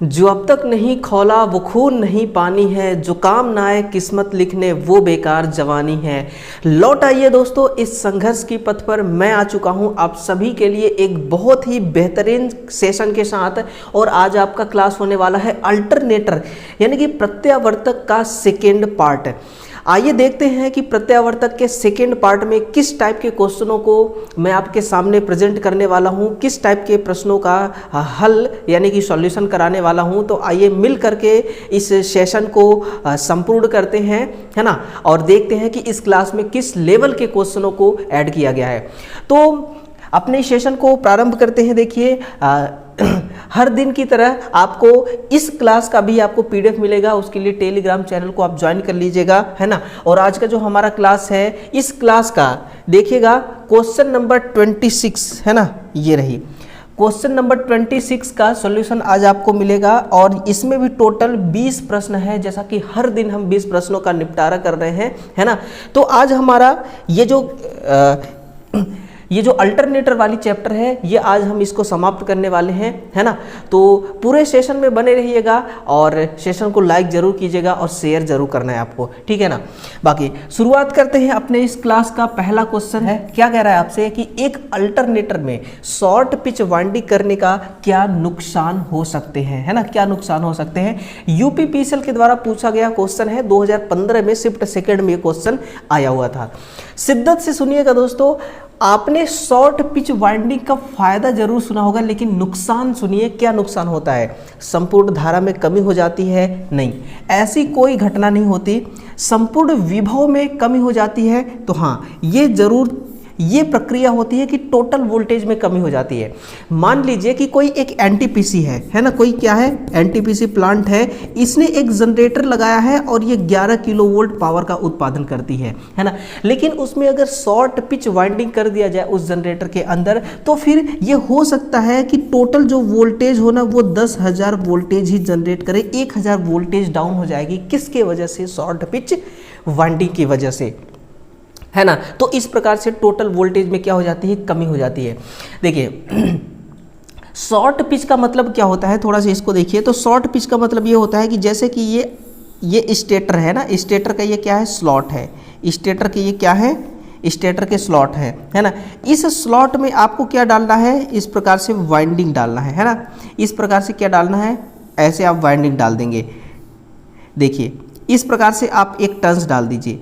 जो अब तक नहीं खौला वो खून नहीं पानी है, जो काम ना आए किस्मत लिखने वो बेकार जवानी है। लौट आइए दोस्तों इस संघर्ष की पथ पर, मैं आ चुका हूं आप सभी के लिए एक बहुत ही बेहतरीन सेशन के साथ। और आज आपका क्लास होने वाला है अल्टरनेटर यानी कि प्रत्यावर्तक का सेकेंड पार्ट। आइए देखते हैं कि प्रत्यावर्तक के सेकेंड पार्ट में किस टाइप के क्वेश्चनों को मैं आपके सामने प्रेजेंट करने वाला हूं, किस टाइप के प्रश्नों का हल यानी कि सॉल्यूशन कराने वाला हूं। तो आइए मिल करके इस सेशन को संपूर्ण करते हैं, है ना, और देखते हैं कि इस क्लास में किस लेवल के क्वेश्चनों को ऐड किया गया है। तो अपने सेशन को प्रारंभ करते हैं। देखिए हर दिन की तरह आपको इस क्लास का भी आपको पीडीएफ मिलेगा, उसके लिए टेलीग्राम चैनल को आप ज्वाइन कर लीजिएगा, है ना। और आज का जो हमारा क्लास है, इस क्लास का देखिएगा क्वेश्चन नंबर 26, है ना, ये रही क्वेश्चन नंबर 26 का सॉल्यूशन आज आपको मिलेगा। और इसमें भी टोटल 20 प्रश्न है, जैसा कि हर दिन हम 20 प्रश्नों का निपटारा कर रहे हैं, है ना। तो आज हमारा ये जो अल्टरनेटर वाली चैप्टर है, ये आज हम इसको समाप्त करने वाले हैं, है ना। तो पूरे सेशन में बने रहिएगा और सेशन को लाइक जरूर कीजिएगा और शेयर जरूर करना है आपको, ठीक है ना। बाकी शुरुआत करते हैं अपने इस क्लास का। पहला क्वेश्चन है, क्या कह रहा है आपसे कि एक अल्टरनेटर में शॉर्ट पिच वाइंडिंग करने का क्या नुकसान हो सकते हैं, है ना, क्या नुकसान हो सकते हैं। यूपीपीसीएल के द्वारा पूछा गया क्वेश्चन है, 2015 में शिफ्ट सेकेंड में ये क्वेश्चन आया हुआ था। शिद्दत से सुनिएगा दोस्तों, आपने शॉर्ट पिच वाइंडिंग का फायदा जरूर सुना होगा, लेकिन नुकसान सुनिए, क्या नुकसान होता है। संपूर्ण धारा में कमी हो जाती है, नहीं, ऐसी कोई घटना नहीं होती। संपूर्ण विभव में कमी हो जाती है, तो हाँ, ये जरूर ये प्रक्रिया होती है कि टोटल वोल्टेज में कमी हो जाती है। मान लीजिए कि कोई एक एनटीपीसी है ना, कोई क्या है, एनटीपीसी प्लांट है, इसने एक जनरेटर लगाया है और ये 11 किलोवोल्ट पावर का उत्पादन करती है ना। लेकिन उसमें अगर शॉर्ट पिच वाइंडिंग कर दिया जाए उस जनरेटर के अंदर, तो फिर ये हो सकता है कि टोटल जो वोल्टेज हो ना, वो 10,000 वोल्टेज ही जनरेट करे, 1,000 वोल्टेज डाउन हो जाएगी। किसके वजह से? शॉर्ट पिच वाइंडिंग की वजह से, है ना। तो इस प्रकार से टोटल वोल्टेज में क्या हो जाती है, कमी हो जाती है। देखिए शॉर्ट पिच का मतलब क्या होता है, थोड़ा सा इसको देखिए। तो शॉर्ट पिच का मतलब ये होता है कि जैसे कि ये स्टेटर है ना, स्टेटर का ये क्या है, स्लॉट है। स्टेटर के ये क्या है, स्टेटर के स्लॉट है ना। इस स्लॉट में आपको क्या डालना है, इस प्रकार से वाइंडिंग डालना है ना। इस प्रकार से क्या डालना है, ऐसे आप वाइंडिंग डाल देंगे। देखिए इस प्रकार से आप एक टर्न्स डाल दीजिए।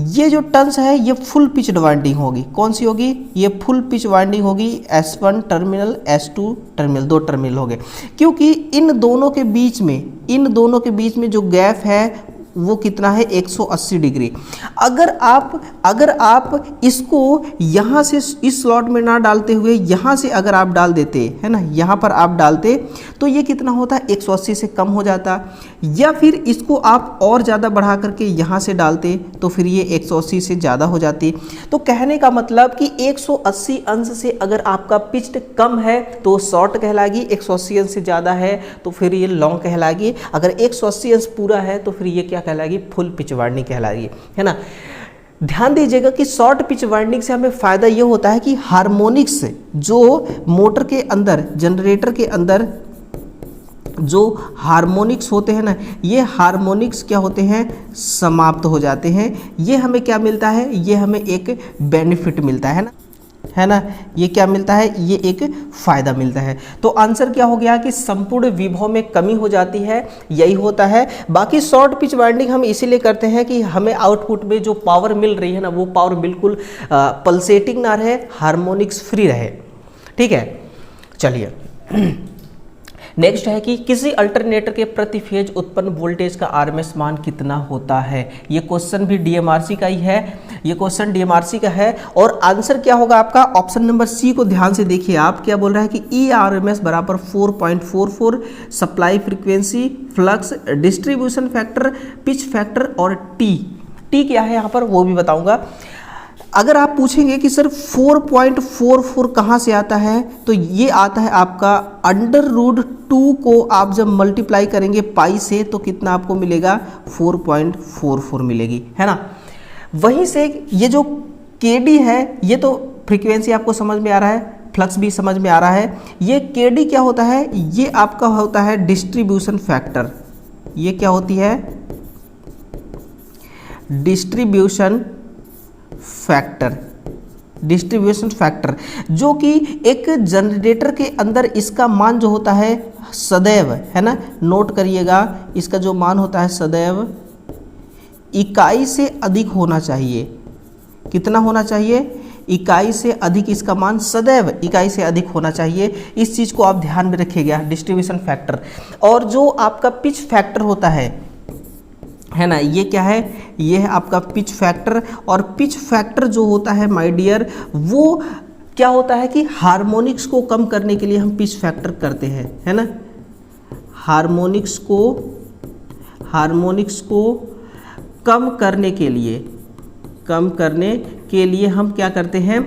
ये जो टर्न्स है ये फुल पिच वाइंडिंग होगी। कौन सी होगी, ये फुल पिच वाइंडिंग होगी। S1 terminal, S2 terminal, 2 terminal हो गए। क्योंकि इन दोनों के बीच में जो गैप है वो कितना है, 180 डिग्री। अगर आप इसको यहाँ से इस स्लॉट में ना डालते हुए यहाँ से अगर आप डाल देते, है ना, यहाँ पर आप डालते, तो ये कितना होता है, 180 से कम हो जाता। या फिर इसको आप और ज़्यादा बढ़ा करके यहाँ से डालते, तो फिर ये 180 से ज़्यादा हो जाती। तो कहने का मतलब कि 180 अंश से अगर आपका पिच कम है तो शॉर्ट कहलाएगी, 180 अंश से ज़्यादा है तो फिर ये लॉन्ग कहलाएगी। अगर 180 अंश पूरा है तो फिर ये क्या कहलाएगी, फुल पिच वाइंडिंग कहलाएगी, है ना। ध्यान दीजिएगा कि शॉर्ट पिच वाइंडिंग से हमें फायदा ये होता है कि हार्मोनिक्स जो मोटर के अंदर, जनरेटर के अंदर जो हार्मोनिक्स होते हैं ना, ये हार्मोनिक्स क्या होते हैं, समाप्त हो जाते हैं। ये हमें क्या मिलता है, ये हमें एक बेनिफिट मिलता है ना, ये क्या मिलता है, ये एक फायदा मिलता है। तो आंसर क्या हो गया कि संपूर्ण विभव में कमी हो जाती है, यही होता है। बाकी शॉर्ट पिच वाइंडिंग हम इसीलिए करते हैं कि हमें आउटपुट में जो पावर मिल रही है ना, वो पावर बिल्कुल पल्सेटिंग ना रहे, हार्मोनिक्स फ्री रहे, ठीक है। चलिए नेक्स्ट है कि किसी अल्टरनेटर के प्रति फेज उत्पन्न वोल्टेज का आरएमएस मान कितना होता है। ये क्वेश्चन भी डीएमआरसी का ही है, ये क्वेश्चन डीएमआरसी का है। और आंसर क्या होगा आपका, ऑप्शन नंबर सी को ध्यान से देखिए। आप क्या बोल रहा है कि ई आरएमएस बराबर 4.44 supply frequency, flux, distribution factor, pitch factor और टी क्या है यहाँ पर वो भी बताऊंगा। अगर आप पूछेंगे कि सर 4.44 कहाँ से आता है, तो ये आता है आपका √2 को आप जब मल्टीप्लाई करेंगे पाई से, तो कितना आपको मिलेगा, 4.44 मिलेगी, है ना। वहीं से ये जो KD है, ये तो फ्रीक्वेंसी आपको समझ में आ रहा है, फ्लक्स भी समझ में आ रहा है। ये केडी क्या होता है, ये आपका होता है डिस्ट्रीब्यूशन फैक्टर। ये क्या होती है, डिस्ट्रीब्यूशन फैक्टर। डिस्ट्रीब्यूशन फैक्टर जो कि एक जनरेटर के अंदर इसका मान जो होता है सदैव, है ना, नोट करिएगा, इसका जो मान होता है सदैव इकाई से अधिक होना चाहिए। कितना होना चाहिए, इकाई से अधिक, इसका मान सदैव इकाई से अधिक होना चाहिए। इस चीज़ को आप ध्यान में रखिएगा, डिस्ट्रीब्यूशन फैक्टर। और जो आपका पिच फैक्टर होता है ना, ये क्या है, ये है आपका पिच फैक्टर। और पिच फैक्टर जो होता है माय डियर, वो क्या होता है कि हार्मोनिक्स को कम करने के लिए हम पिच फैक्टर करते हैं, है ना। हार्मोनिक्स को कम करने के लिए हम क्या करते हैं,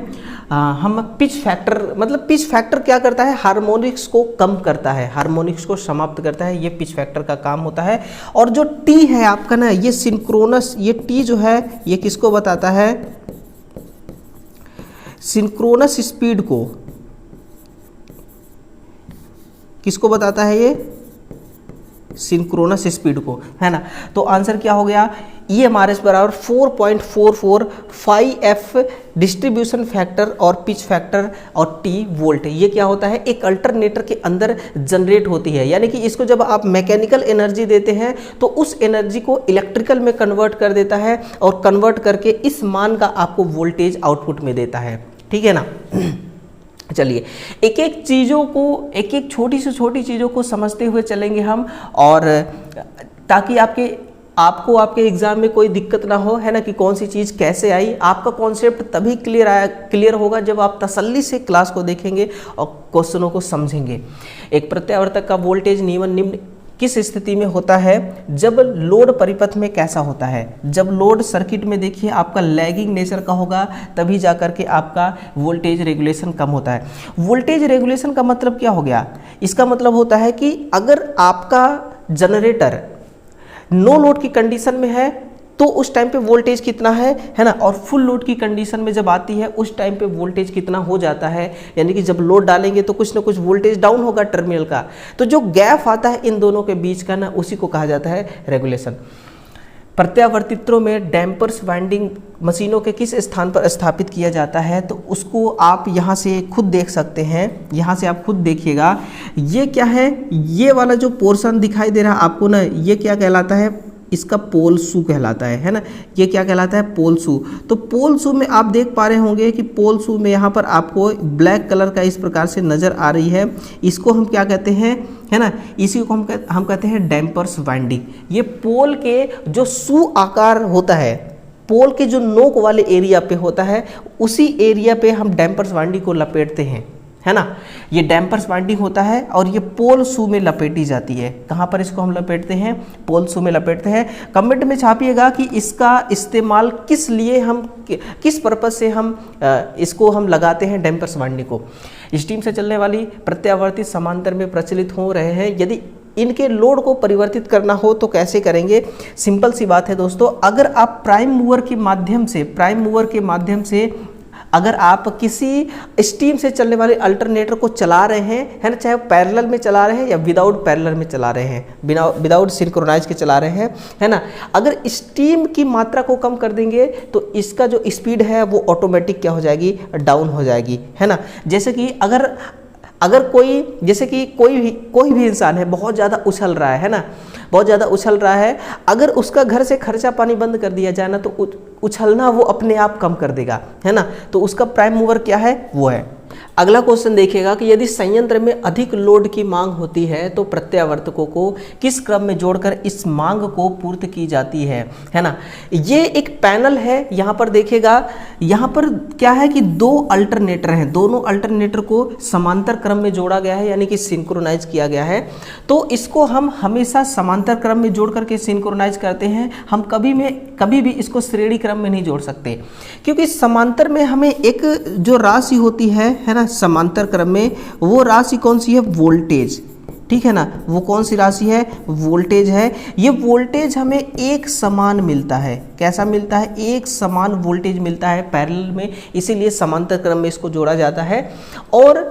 हम पिच फैक्टर, मतलब पिच फैक्टर क्या करता है, हार्मोनिक्स को कम करता है, हार्मोनिक्स को समाप्त करता है। ये पिच फैक्टर का काम होता है। और जो टी है आपका ना, ये सिंक्रोनस, ये टी जो है ये किसको बताता है, सिंक्रोनस स्पीड को। किसको बताता है ये, सिंक्रोनस स्पीड को, है ना। तो आंसर क्या हो गया, EMRS बराबर 4.44 डिस्ट्रीब्यूशन फैक्टर और पिच फैक्टर और T वोल्ट। ये क्या होता है, एक अल्टरनेटर के अंदर जनरेट होती है, यानी कि इसको जब आप मैकेनिकल एनर्जी देते हैं तो उस एनर्जी को इलेक्ट्रिकल में कन्वर्ट कर देता है और कन्वर्ट करके इस मान का आपको वोल्टेज आउटपुट में देता है, ठीक है ना। चलिए एक एक चीज़ों को, एक एक छोटी से छोटी चीज़ों को समझते हुए चलेंगे हम, और ताकि आपको आपके एग्जाम में कोई दिक्कत ना हो, है ना, कि कौन सी चीज़ कैसे आई। आपका कॉन्सेप्ट तभी क्लियर होगा जब आप तसल्ली से क्लास को देखेंगे और क्वेश्चनों को समझेंगे। एक प्रत्यावर्तक का वोल्टेज निम्न किस स्थिति में होता है, जब लोड परिपथ में कैसा होता है, जब लोड सर्किट में देखिए आपका लैगिंग नेचर का होगा, तभी जाकर के आपका वोल्टेज रेगुलेशन कम होता है। वोल्टेज रेगुलेशन का मतलब क्या हो गया, इसका मतलब होता है कि अगर आपका जनरेटर नो लोड की कंडीशन में है तो उस टाइम पे वोल्टेज कितना है ना, और फुल लोड की कंडीशन में जब आती है उस टाइम पे वोल्टेज कितना हो जाता है, यानी कि जब लोड डालेंगे तो कुछ ना कुछ वोल्टेज डाउन होगा टर्मिनल का। तो जो गैप आता है इन दोनों के बीच का ना, उसी को कहा जाता है रेगुलेशन। प्रत्यावर्तित्रों में डैम्पर्स वाइंडिंग मशीनों के किस स्थान पर स्थापित किया जाता है, तो उसको आप यहाँ से खुद देख सकते हैं। यहाँ से आप खुद देखिएगा, ये क्या है, ये वाला जो पोर्शन दिखाई दे रहा है आपको ना, ये क्या कहलाता है, इसका पोल शू कहलाता है ना। ये क्या कहलाता है, पोल शू। तो पोल शू में आप देख पा रहे होंगे कि पोल शू में यहाँ पर आपको ब्लैक कलर का इस प्रकार से नज़र आ रही है। इसको हम क्या कहते हैं, है ना, इसी को हम कहते हैं डैम्पर्स वाइंडिंग। ये पोल के जो शू आकार होता है, पोल के जो नोक वाले एरिया पे होता है, उसी एरिया पे हम डैम्पर्स वाइंडिंग को लपेटते हैं, है ना। ये डैम्पर्स वाइंडिंग होता है और ये पोल शू में लपेटी जाती है। कहाँ पर इसको हम लपेटते हैं, पोल शू में लपेटते हैं। कमेंट में छापिएगा कि इसका इस्तेमाल किस लिए, हम किस पर्पस से हम इसको हम लगाते हैं डैम्पर्स वाइंडिंग को। स्टीम से चलने वाली प्रत्यावर्ती समांतर में प्रचलित हो रहे हैं, यदि इनके लोड को परिवर्तित करना हो तो कैसे करेंगे। सिंपल सी बात है दोस्तों, अगर आप प्राइम मूवर के माध्यम से अगर आप किसी स्टीम से चलने वाले अल्टरनेटर को चला रहे हैं, है ना, चाहे पैरेलल में चला रहे हैं या विदाउट पैरेलल में चला रहे हैं, बिना विदाउट सिंक्रोनाइज के चला रहे हैं, है ना, अगर स्टीम की मात्रा को कम कर देंगे तो इसका जो स्पीड है वो ऑटोमेटिक क्या हो जाएगी, डाउन हो जाएगी, है ना। जैसे कि अगर कोई, जैसे कि कोई भी इंसान है, बहुत ज़्यादा उछल रहा है ना, बहुत ज़्यादा उछल रहा है, अगर उसका घर से खर्चा पानी बंद कर दिया जाए ना, तो उछलना वो अपने आप कम कर देगा, है ना। तो उसका प्राइम मूवर क्या है, वो है। अगला क्वेश्चन देखिएगा कि यदि संयंत्र में अधिक लोड की मांग होती है तो प्रत्यावर्तकों को किस क्रम में जोड़कर इस मांग को पूर्ति की जाती है ना। ये एक पैनल है, यहाँ पर देखिएगा, यहाँ पर क्या है कि दो अल्टरनेटर हैं, दोनों अल्टरनेटर को समांतर क्रम में जोड़ा गया है, यानी कि सिंक्रोनाइज किया गया है। तो इसको हम हमेशा समांतर क्रम में जोड़ करके सिंक्रोनाइज करते हैं, हम कभी भी इसको श्रेणी क्रम में नहीं जोड़ सकते, क्योंकि समांतर में हमें एक जो राशि होती है ना, समांतर क्रम में, वो राशि कौन सी है, वोल्टेज, ठीक है ना, वो कौन सी राशि है, वोल्टेज है। ये वोल्टेज हमें एक समान मिलता है, कैसा मिलता है, एक समान वोल्टेज मिलता है पैरेलल में, इसीलिए समांतर क्रम में इसको जोड़ा जाता है। और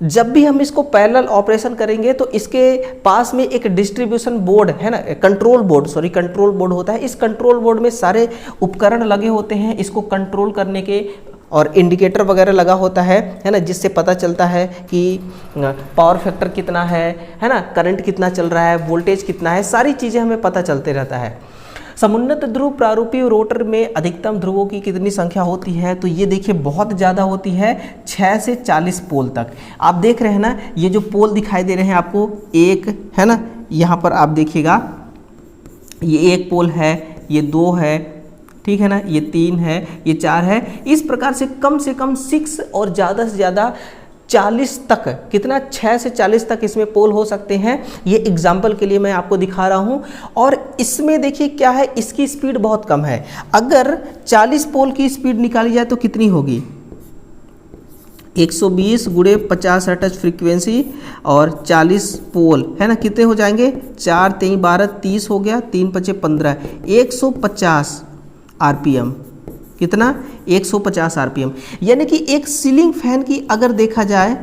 जब भी हम इसको पैरेलल ऑपरेशन करेंगे तो इसके पास में एक डिस्ट्रीब्यूशन बोर्ड है ना, कंट्रोल बोर्ड होता है। इस कंट्रोल बोर्ड में सारे उपकरण लगे होते हैं इसको कंट्रोल करने के, और इंडिकेटर वगैरह लगा होता है ना, जिससे पता चलता है कि पावर फैक्टर कितना है ना, करंट कितना चल रहा है, वोल्टेज कितना है, सारी चीज़ें हमें पता चलते रहता है। समुन्नत ध्रुव प्रारूपी रोटर में अधिकतम ध्रुवों की कितनी संख्या होती है, तो ये देखिए बहुत ज़्यादा होती है, 6 से 40 पोल तक। आप देख रहे हैं ना, ये जो पोल दिखाई दे रहे हैं आपको, एक है ना, यहाँ पर आप देखिएगा ये एक पोल है, ये 2 है, ठीक है ना, ये 3 है, ये 4 है। इस प्रकार से कम 6 और ज़्यादा से ज़्यादा 40 तक, कितना, 6 से 40 तक इसमें पोल हो सकते हैं। ये एग्जाम्पल के लिए मैं आपको दिखा रहा हूँ। और इसमें देखिए क्या है, इसकी स्पीड बहुत कम है। अगर 40 पोल की स्पीड निकाली जाए तो कितनी होगी, 120 गुणे 50 हर्ट्ज फ्रीक्वेंसी और 40 पोल है ना, कितने हो जाएंगे, 4 3 12 30 हो गया, 3 5 15, 150 आरपीएम, कितना, 150 आरपीएम। यानी कि एक सीलिंग फैन की अगर देखा जाए,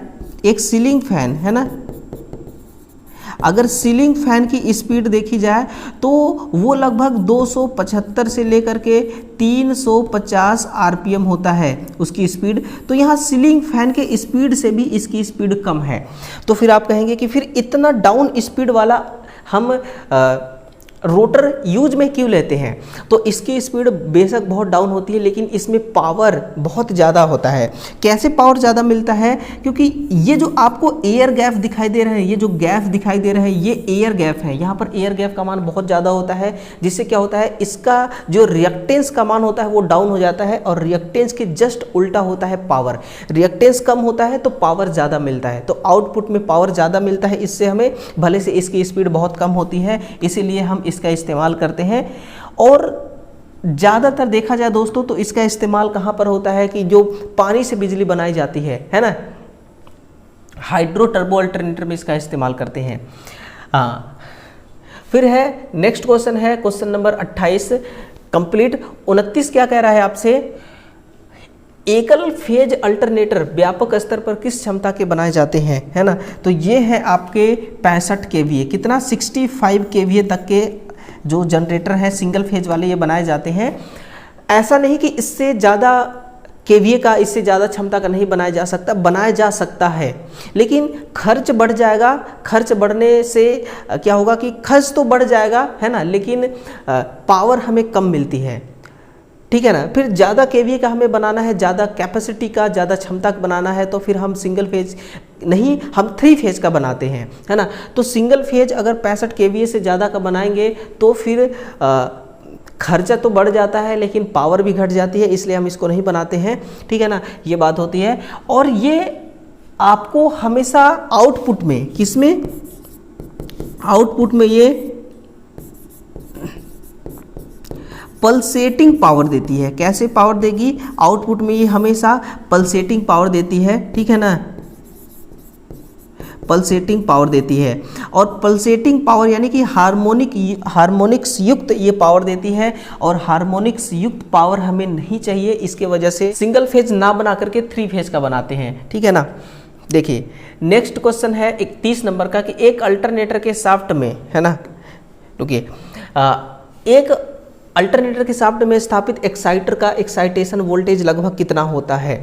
एक सीलिंग फैन है ना, अगर सीलिंग फैन की स्पीड देखी जाए तो वो लगभग 275 से लेकर के 350 आरपीएम होता है उसकी स्पीड। तो यहाँ सीलिंग फैन के स्पीड से भी इसकी स्पीड कम है। तो फिर आप कहेंगे कि फिर इतना डाउन स्पीड वाला हम रोटर यूज में क्यों लेते हैं, तो इसकी स्पीड बेशक बहुत डाउन होती है लेकिन इसमें पावर बहुत ज़्यादा होता है। कैसे पावर ज़्यादा मिलता है, क्योंकि ये जो आपको एयर गैप दिखाई दे रहा है, ये जो गैप दिखाई दे रहा है ये एयर गैप है। यहाँ पर एयर गैप का मान बहुत ज़्यादा होता है, जिससे क्या होता है, इसका जो रिएक्टेंस का मान होता है वो डाउन हो जाता है, और रिएक्टेंस के जस्ट उल्टा होता है पावर। रिएक्टेंस कम होता है तो पावर ज़्यादा मिलता है, तो आउटपुट में पावर ज़्यादा मिलता है। इससे हमें, भले से इसकी स्पीड बहुत कम होती है, इसीलिए हम इसका इस्तेमाल करते हैं। और ज़्यादातर देखा जाए दोस्तों तो इसका इस्तेमाल कहाँ पर होता है, कि जो पानी से बिजली बनाई जाती है ना, हाइड्रो टर्बो अल्टरनेटर में इसका इस्तेमाल करते हैं। फिर है नेक्स्ट क्वेश्चन है क्वेश्चन नंबर 28 कंप्लीट। 29 क्या कह रहा है आपसे, एकल फेज अल्टरनेटर व्यापक स्तर पर किस क्षमता के बनाए जाते हैं, है ना। तो ये है आपके 65 kVA, कितना, 65 kVA तक के जो जनरेटर हैं सिंगल फेज वाले ये बनाए जाते हैं। ऐसा नहीं कि इससे ज़्यादा केवीए का, इससे ज़्यादा क्षमता का नहीं बनाया जा सकता, बनाया जा सकता है, लेकिन खर्च बढ़ जाएगा। खर्च बढ़ने से क्या होगा कि खर्च तो बढ़ जाएगा, है ना, लेकिन पावर हमें कम मिलती है, ठीक है ना। फिर ज़्यादा केवीए का हमें बनाना है, ज़्यादा कैपेसिटी का, ज़्यादा क्षमता का बनाना है, तो फिर हम सिंगल फेज नहीं, हम 3 फेज का बनाते हैं, है ना। तो सिंगल फेज अगर 65 kVA से ज़्यादा का बनाएंगे तो फिर खर्चा तो बढ़ जाता है लेकिन पावर भी घट जाती है, इसलिए हम इसको नहीं बनाते हैं, ठीक है ना, ये बात होती है। और ये आपको हमेशा आउटपुट में, किसमें, आउटपुट में ये पल्सेटिंग पावर देती है। कैसे पावर देगी, आउटपुट में ये हमेशा पल्सेटिंग पावर देती है, ठीक है ना, पल्सेटिंग पावर देती है। और पल्सेटिंग पावर यानी कि हार्मोनिक्स युक्त ये पावर देती है, और हार्मोनिक्स युक्त पावर हमें नहीं चाहिए, इसके वजह से सिंगल फेज ना बना करके 3 फेज का बनाते हैं, ठीक है ना। देखिए नेक्स्ट क्वेश्चन है 31 नंबर का, कि एक अल्टरनेटर के शाफ्ट में, है ना, रुकिए, एक अल्टरनेटर के शाफ्ट में स्थापित एक्साइटर का एक्साइटेशन वोल्टेज लगभग कितना होता है,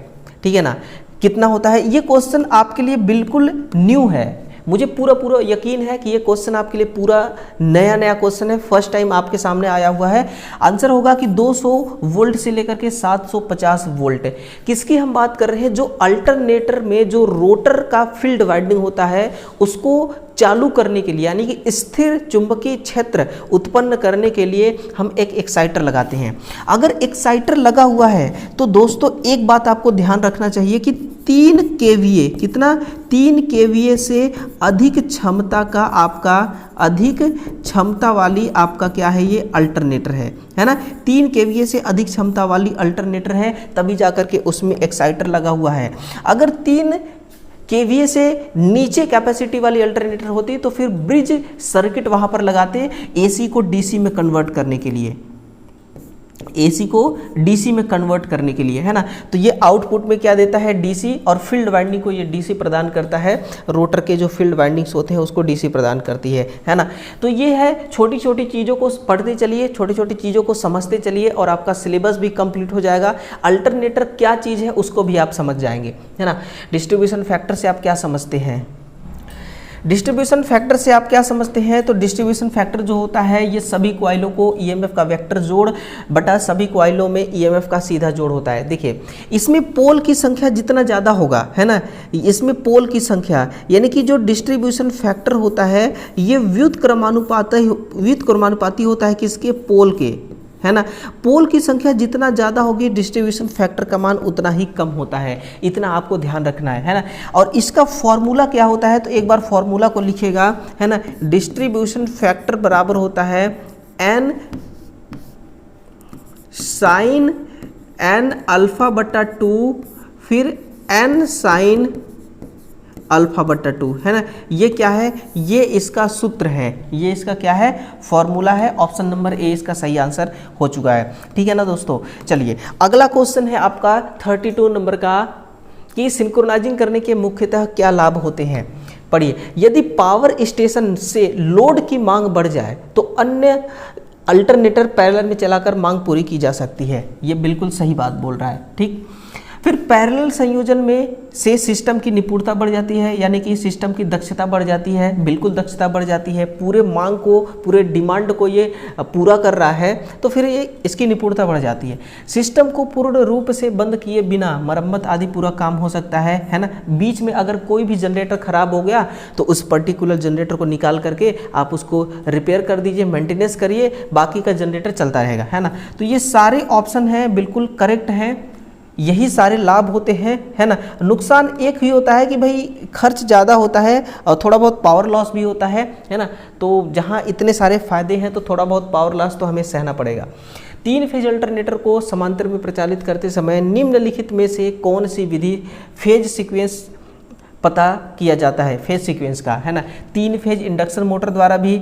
ठीक है ना, कितना होता है। ये क्वेश्चन आपके लिए बिल्कुल न्यू है, मुझे पूरा यकीन है कि ये क्वेश्चन आपके लिए पूरा नया क्वेश्चन है, फर्स्ट टाइम आपके सामने आया हुआ है। आंसर होगा कि 200 वोल्ट से लेकर के 750 वोल्ट। किसकी हम बात कर रहे हैं, जो अल्टरनेटर में जो रोटर का फील्ड वाइंडिंग होता है उसको चालू करने के लिए, यानी कि स्थिर चुंबकीय क्षेत्र उत्पन्न करने के लिए हम एक एक्साइटर लगाते हैं। अगर एक्साइटर लगा हुआ है तो दोस्तों एक बात आपको ध्यान रखना चाहिए कि 3 kVA, कितना, 3 kVA से अधिक क्षमता का आपका, अधिक क्षमता वाली आपका क्या है, ये अल्टरनेटर है ना। 3 kVA से अधिक क्षमता वाली अल्टरनेटर है, तभी जाकर के उसमें एक्साइटर लगा हुआ है। अगर 3 केवीए से नीचे कैपेसिटी वाली अल्टरनेटर होती है तो फिर ब्रिज सर्किट वहां पर लगाते हैं एसी को डीसी में कन्वर्ट करने के लिए, एसी को डीसी में कन्वर्ट करने के लिए, है ना। तो ये आउटपुट में क्या देता है, डीसी, और फील्ड वाइंडिंग को ये डीसी प्रदान करता है, रोटर के जो फील्ड वाइंडिंग्स होते हैं उसको डीसी प्रदान करती है ना। तो ये है, छोटी छोटी चीज़ों को पढ़ते चलिए, छोटी छोटी चीज़ों को समझते चलिए और आपका सिलेबस भी कंप्लीट हो जाएगा। अल्टरनेटर क्या चीज़ है उसको भी आप समझ जाएंगे, है ना। डिस्ट्रीब्यूशन फैक्टर से आप क्या समझते हैं, डिस्ट्रीब्यूशन फैक्टर से आप क्या समझते हैं, तो डिस्ट्रीब्यूशन फैक्टर जो होता है ये सभी कॉइलों को ईएमएफ का वेक्टर जोड़ बटा सभी कॉइलों में ईएमएफ का सीधा जोड़ होता है। देखिए इसमें पोल की संख्या जितना ज़्यादा होगा, है ना, इसमें पोल की संख्या यानी कि जो डिस्ट्रीब्यूशन फैक्टर होता है ये व्युत्क्रमानुपाती होता है किसके, पोल के, है ना। पोल की संख्या जितना ज़्यादा होगी डिस्ट्रीब्यूशन फैक्टर का मान उतना ही कम होता है, इतना आपको ध्यान रखना है ना। और इसका फॉर्मूला क्या होता है, तो एक बार फॉर्मूला को लिखिएगा, है ना। डिस्ट्रीब्यूशन फैक्टर बराबर होता है n साइन n अल्फा बटा 2 फिर n साइन अल्फा बटा 2, है ना। ये क्या है, ये इसका सूत्र है, ये इसका क्या है, फॉर्मूला है। ऑप्शन नंबर ए इसका सही आंसर हो चुका है, ठीक है ना दोस्तों। चलिए अगला क्वेश्चन है आपका 32 नंबर का कि सिंक्रोनाइजिंग करने के मुख्यतः क्या लाभ होते हैं। पढ़िए, यदि पावर स्टेशन से लोड की मांग बढ़ जाए तो अन्य अल्टरनेटर पैरेलल में चलाकर मांग पूरी की जा सकती है। ये बिल्कुल सही बात बोल रहा है, ठीक। फिर पैरेलल संयोजन में से सिस्टम की निपुणता बढ़ जाती है, यानी कि सिस्टम की दक्षता बढ़ जाती है, बिल्कुल दक्षता बढ़ जाती है, पूरे मांग को, पूरे डिमांड को ये पूरा कर रहा है तो फिर ये इसकी निपुणता बढ़ जाती है। सिस्टम को पूर्ण रूप से बंद किए बिना मरम्मत आदि पूरा काम हो सकता है ना। बीच में अगर कोई भी जनरेटर खराब हो गया तो उस पर्टिकुलर जनरेटर को निकाल करके आप उसको रिपेयर कर दीजिए, मेंटेनेंस करिए, बाकी का जनरेटर चलता रहेगा, है ना। तो ये सारे ऑप्शन हैं, बिल्कुल करेक्ट हैं, यही सारे लाभ होते हैं, है ना। नुकसान एक ही होता है कि भाई खर्च ज़्यादा होता है और थोड़ा बहुत पावर लॉस भी होता है ना। तो जहाँ इतने सारे फायदे हैं तो थोड़ा बहुत पावर लॉस तो हमें सहना पड़ेगा। 3 फेज अल्टरनेटर को समांतर में प्रचालित करते समय निम्नलिखित में से कौन सी विधि फेज सीक्वेंस पता किया जाता है, फेज सीक्वेंस का, है ना। 3 फेज इंडक्शन मोटर द्वारा भी,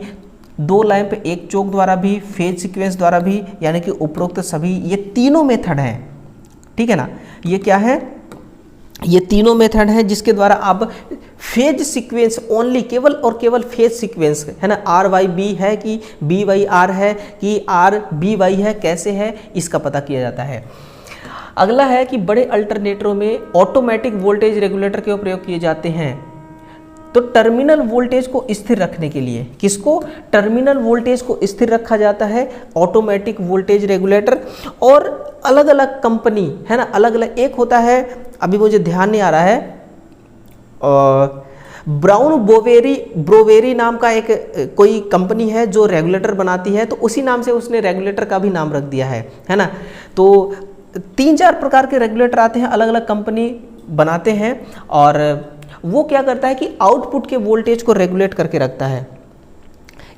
2 लैंप 1 चोक द्वारा भी, फेज सीक्वेंस द्वारा भी, यानी कि उपरोक्त सभी ये तीनों मेथड हैं, ठीक है ना। ये क्या है, ये तीनों मेथड हैं जिसके द्वारा आप फेज सीक्वेंस ओनली, केवल और केवल फेज सीक्वेंस, है ना, RYB है कि BYR है कि RBY है, कैसे है इसका पता किया जाता है। अगला है कि बड़े अल्टरनेटरों में ऑटोमेटिक वोल्टेज रेगुलेटर के प्रयोग किए जाते हैं। तो टर्मिनल वोल्टेज को स्थिर रखने के लिए, किसको, टर्मिनल वोल्टेज को स्थिर रखा जाता है ऑटोमेटिक वोल्टेज रेगुलेटर। और अलग अलग कंपनी, है ना, अलग अलग, एक होता है अभी मुझे ध्यान नहीं आ रहा है, ब्राउन ब्रोवेरी नाम का एक कोई कंपनी है जो रेगुलेटर बनाती है, तो उसी नाम से उसने रेगुलेटर का भी नाम रख दिया है ना। तो 3-4 प्रकार के रेगुलेटर आते हैं, अलग अलग कंपनी बनाते हैं और वो क्या करता है कि आउटपुट के वोल्टेज को रेगुलेट करके रखता है।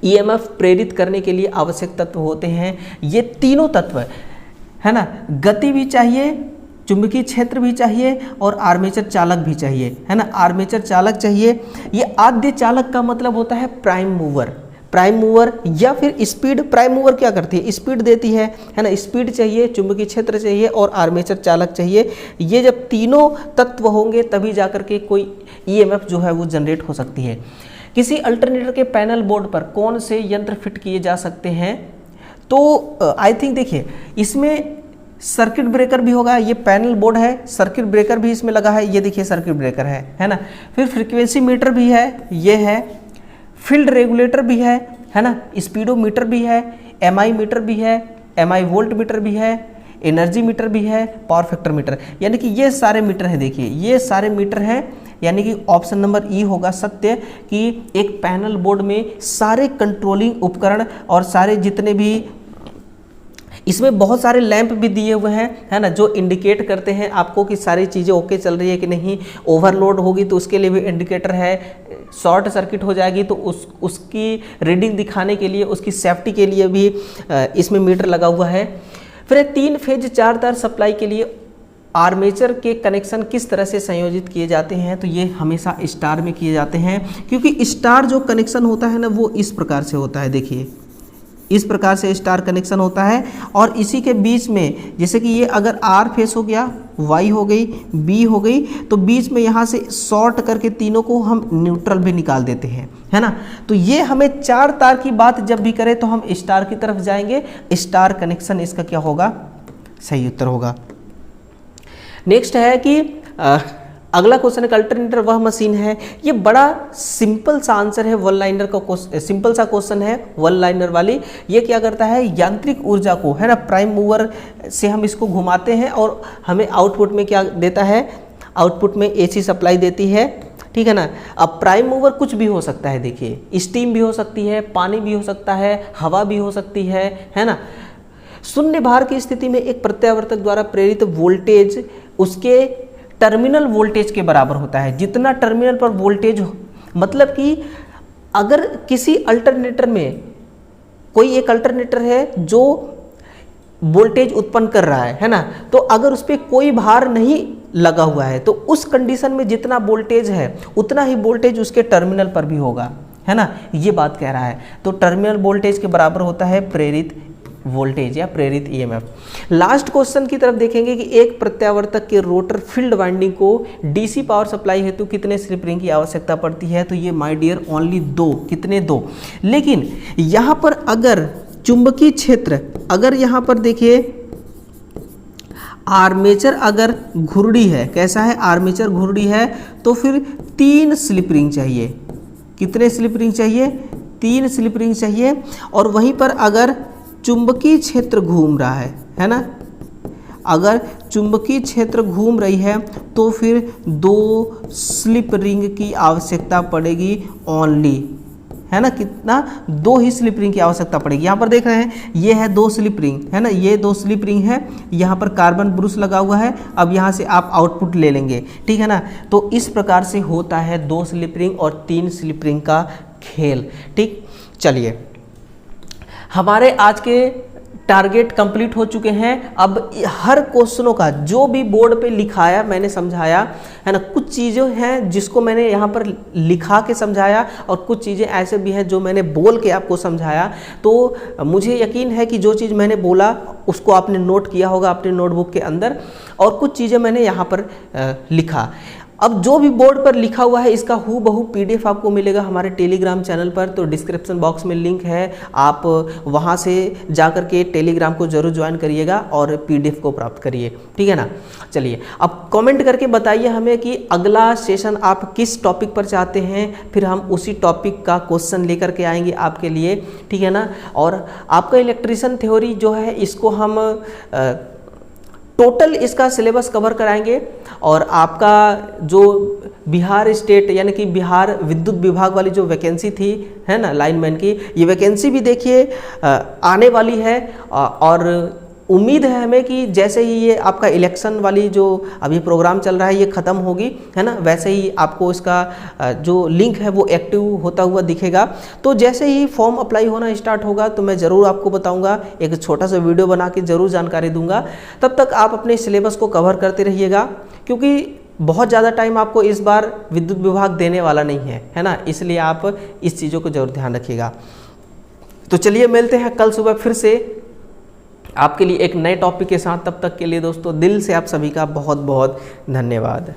ईएमएफ प्रेरित करने के लिए आवश्यक तत्व होते हैं ये तीनों तत्व, है ना। गति भी चाहिए, चुंबकीय क्षेत्र भी चाहिए और आर्मेचर चालक भी चाहिए, है ना। आर्मेचर चालक चाहिए। ये आद्य चालक का मतलब होता है प्राइम मूवर, प्राइम मूवर या फिर स्पीड। प्राइम मूवर क्या करती है, स्पीड देती है ना। स्पीड चाहिए, चुंबकीय क्षेत्र चाहिए और आर्मेचर चालक चाहिए। ये जब तीनों तत्व होंगे तभी जाकर के कोई ईएमएफ जो है वो जनरेट हो सकती है। किसी अल्टरनेटर के पैनल बोर्ड पर कौन से यंत्र फिट किए जा सकते हैं, तो आई थिंक देखिए इसमें सर्किट ब्रेकर भी होगा। ये पैनल बोर्ड है, सर्किट ब्रेकर भी इसमें लगा है, ये देखिए सर्किट ब्रेकर है ना। फिर फ्रीक्वेंसी मीटर भी है, ये है, फील्ड रेगुलेटर भी है ना, स्पीडोमीटर भी है, एमआई मीटर भी है, एमआई वोल्ट मीटर भी है, एनर्जी मीटर भी है, पावर फैक्टर मीटर, यानी कि ये सारे मीटर हैं। देखिए ये सारे मीटर हैं, यानी कि ऑप्शन नंबर ई होगा सत्य कि एक पैनल बोर्ड में सारे कंट्रोलिंग उपकरण और सारे जितने भी, इसमें बहुत सारे लैंप भी दिए हुए हैं, है ना, जो इंडिकेट करते हैं आपको कि सारी चीज़ें ओके चल रही है कि नहीं। ओवरलोड होगी तो उसके लिए भी इंडिकेटर है, शॉर्ट सर्किट हो जाएगी तो उसकी रीडिंग दिखाने के लिए, उसकी सेफ्टी के लिए भी इसमें मीटर लगा हुआ है। फिर 3 फेज 4 तार सप्लाई के लिए आर्मेचर के कनेक्शन किस तरह से संयोजित किए जाते हैं, तो ये हमेशा स्टार में किए जाते हैं, क्योंकि स्टार जो कनेक्शन होता है ना वो इस प्रकार से होता है। देखिए इस प्रकार से स्टार कनेक्शन होता है और इसी के बीच में जैसे कि ये अगर आर फेस हो गया, वाई हो गई, बी हो गई, तो बीच में यहाँ से शॉर्ट करके तीनों को हम न्यूट्रल भी निकाल देते हैं, है ना। तो ये हमें 4 तार की बात जब भी करें तो हम स्टार की तरफ जाएंगे। स्टार कनेक्शन इसका क्या होगा, सही उत्तर होगा। नेक्स्ट है कि अगला क्वेश्चन है अल्टरनेटर वह मशीन है। ये बड़ा सिंपल सा आंसर है, वन लाइनर का सिंपल सा क्वेश्चन है, वन लाइनर वाली। ये क्या करता है, यांत्रिक ऊर्जा को, है ना, प्राइम मूवर से हम इसको घुमाते हैं और हमें आउटपुट में क्या देता है, आउटपुट में एसी सप्लाई देती है, ठीक है ना। अब प्राइम मूवर कुछ भी हो सकता है, देखिए स्टीम भी हो सकती है, पानी भी हो सकता है, हवा भी हो सकती है ना। शून्य भार की स्थिति में एक प्रत्यावर्तक द्वारा प्रेरित वोल्टेज उसके टर्मिनल वोल्टेज के बराबर होता है। जितना टर्मिनल पर वोल्टेज हो, मतलब कि अगर किसी अल्टरनेटर में कोई एक अल्टरनेटर है जो वोल्टेज उत्पन्न कर रहा है ना, तो अगर उस पर कोई भार नहीं लगा हुआ है तो उस कंडीशन में जितना वोल्टेज है उतना ही वोल्टेज उसके टर्मिनल पर भी होगा, है ना। ये बात कह रहा है। तो टर्मिनल वोल्टेज के बराबर होता है प्रेरित वोल्टेज या प्रेरित ईएमएफ। लास्ट क्वेश्चन की तरफ देखेंगे कि एक प्रत्यावर्तक के रोटर फील्ड वाइंडिंग को डीसी पावर सप्लाई हेतु कितने स्लिप रिंग की आवश्यकता पड़ती है, तो ये माय डियर ओनली 2। कितने, 2। लेकिन यहां पर अगर चुंबकीय क्षेत्र, अगर यहां पर देखिए आर्मेचर अगर घुर्डी है, कैसा है, आर्मेचर घुर्डी है, तो फिर 3 स्लिप रिंग चाहिए। कितने स्लिप रिंग चाहिए, 3 स्लिप रिंग चाहिए। और वहीं पर अगर चुंबकीय क्षेत्र घूम रहा है ना, अगर चुंबकीय क्षेत्र घूम रही है तो फिर 2 स्लिप रिंग की आवश्यकता पड़ेगी ओनली, है ना। कितना, 2 ही स्लिप रिंग की आवश्यकता पड़ेगी। यहाँ पर देख रहे हैं ये है 2 स्लिप रिंग, है ना, ये 2 स्लिप रिंग है। यहाँ पर कार्बन ब्रूस लगा हुआ है। अब यहाँ से आप आउटपुट ले लेंगे, ठीक है ना। तो इस प्रकार से होता है 2 स्लिप रिंग और 3 स्लिप रिंग का खेल, ठीक। चलिए, हमारे आज के टारगेट कंप्लीट हो चुके हैं। अब हर क्वेश्चनों का जो भी बोर्ड पे लिखाया मैंने समझाया, है ना। कुछ चीज़ें हैं जिसको मैंने यहाँ पर लिखा के समझाया और कुछ चीज़ें ऐसे भी हैं जो मैंने बोल के आपको समझाया। तो मुझे यकीन है कि जो चीज़ मैंने बोला उसको आपने नोट किया होगा अपने नोटबुक के अंदर, और कुछ चीज़ें मैंने यहाँ पर लिखा। अब जो भी बोर्ड पर लिखा हुआ है इसका हूबहू पीडीएफ आपको मिलेगा हमारे टेलीग्राम चैनल पर। तो डिस्क्रिप्शन बॉक्स में लिंक है, आप वहां से जाकर के टेलीग्राम को जरूर ज्वाइन करिएगा और पीडीएफ को प्राप्त करिए, ठीक है ना। चलिए, अब कमेंट करके बताइए हमें कि अगला सेशन आप किस टॉपिक पर चाहते हैं, फिर हम उसी टॉपिक का क्वेश्चन लेकर के आएंगे आपके लिए, ठीक है ना। और आपका इलेक्ट्रिशियन थ्योरी जो है इसको हम टोटल इसका सिलेबस कवर कराएंगे। और आपका जो बिहार स्टेट यानी कि बिहार विद्युत विभाग वाली जो वैकेंसी थी, है ना, लाइनमैन की, ये वैकेंसी भी देखिए आने वाली है। और उम्मीद है हमें कि जैसे ही ये आपका इलेक्शन वाली जो अभी प्रोग्राम चल रहा है ये ख़त्म होगी, है ना, वैसे ही आपको इसका जो लिंक है वो एक्टिव होता हुआ दिखेगा। तो जैसे ही फॉर्म अप्लाई होना स्टार्ट होगा तो मैं ज़रूर आपको बताऊंगा, एक छोटा सा वीडियो बना के ज़रूर जानकारी दूंगा। तब तक आप अपने सिलेबस को कवर करते रहिएगा, क्योंकि बहुत ज़्यादा टाइम आपको इस बार विद्युत विभाग देने वाला नहीं है ना, इसलिए आप इस चीज़ों को जरूर ध्यान रखिएगा। तो चलिए मिलते हैं कल सुबह फिर से आपके लिए एक नए टॉपिक के साथ। तब तक के लिए दोस्तों दिल से आप सभी का बहुत बहुत धन्यवाद।